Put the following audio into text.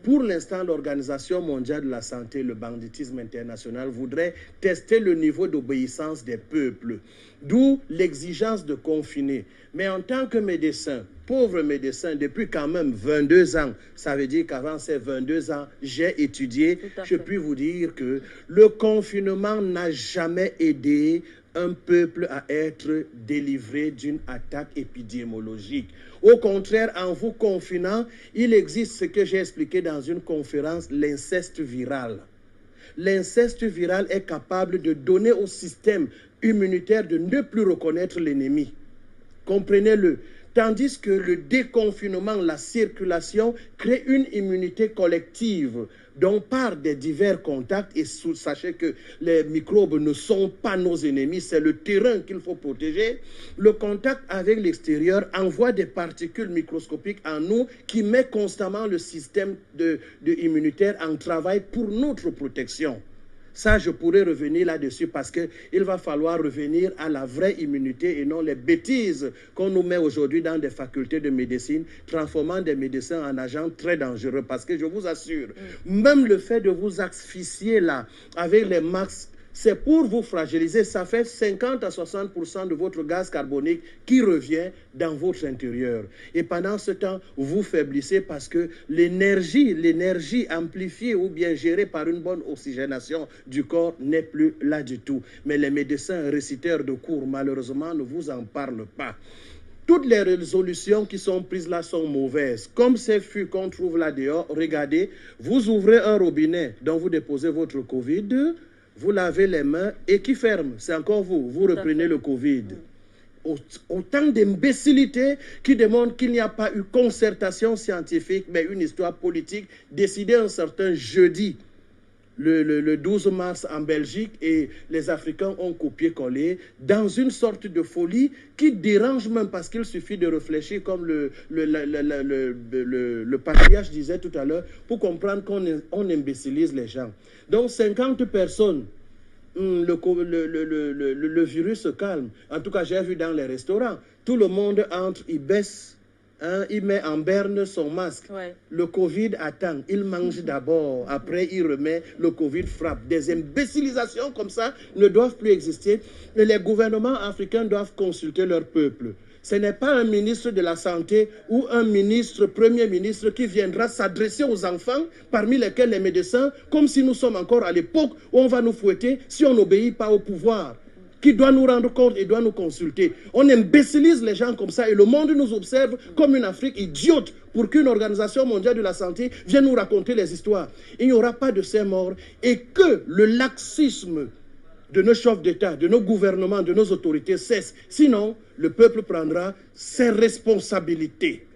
pour l'instant, l'Organisation mondiale de la santé, le banditisme international, voudrait tester le niveau d'obéissance des peuples, d'où l'exigence de confiner. Mais en tant que médecin, pauvre médecin, depuis quand même 22 ans, ça veut dire qu'avant ces 22 ans, j'ai étudié, je puis vous dire que le confinement n'a jamais aidé un peuple à être délivré d'une attaque épidémiologique. Au contraire, en vous confinant, il existe ce que j'ai expliqué dans une conférence, l'inceste viral. L'inceste viral est capable de donner au système immunitaire de ne plus reconnaître l'ennemi. Comprenez-le. Tandis que le déconfinement, la circulation, crée une immunité collective dont par des divers contacts, et sachez que les microbes ne sont pas nos ennemis, c'est le terrain qu'il faut protéger. Le contact avec l'extérieur envoie des particules microscopiques en nous qui met constamment le système immunitaire en travail pour notre protection. Ça, je pourrais revenir là-dessus parce qu'il va falloir revenir à la vraie immunité et non les bêtises qu'on nous met aujourd'hui dans des facultés de médecine, transformant des médecins en agents très dangereux. Parce que je vous assure, même le fait de vous asphyxier là, avec les masques, c'est pour vous fragiliser. Ça fait 50 à 60% de votre gaz carbonique qui revient dans votre intérieur. Et pendant ce temps, vous faiblissez parce que l'énergie amplifiée ou bien gérée par une bonne oxygénation du corps n'est plus là du tout. Mais les médecins réciteurs de cours, malheureusement, ne vous en parlent pas. Toutes les résolutions qui sont prises là sont mauvaises. Comme ces fûts qu'on trouve là dehors, regardez, vous ouvrez un robinet dont vous déposez votre Covid, vous lavez les mains et qui ferme? C'est encore vous. Vous reprenez le Covid. Autant d'imbécilité qui démontrent qu'il n'y a pas eu concertation scientifique, mais une histoire politique décidée un certain jeudi, le 12 mars en Belgique, et les Africains ont copié-collé dans une sorte de folie qui dérange même parce qu'il suffit de réfléchir comme le patriarche disait tout à l'heure pour comprendre qu'on imbécilise les gens. Donc 50 personnes, le virus se calme. En tout cas, j'ai vu dans les restaurants, tout le monde entre, il baisse, il met en berne son masque. Ouais. Le Covid attend, il mange d'abord, après il remet, le Covid frappe. Des imbécilisations comme ça ne doivent plus exister. Et les gouvernements africains doivent consulter leur peuple. Ce n'est pas un ministre de la Santé ou un ministre, premier ministre, qui viendra s'adresser aux enfants, parmi lesquels les médecins, comme si nous sommes encore à l'époque où on va nous fouetter si on n'obéit pas au pouvoir, qui doit nous rendre compte et doit nous consulter. On imbécilise les gens comme ça et le monde nous observe comme une Afrique idiote pour qu'une organisation mondiale de la santé vienne nous raconter les histoires. Il n'y aura pas de ces morts et que le laxisme de nos chefs d'État, de nos gouvernements, de nos autorités cesse. Sinon, le peuple prendra ses responsabilités.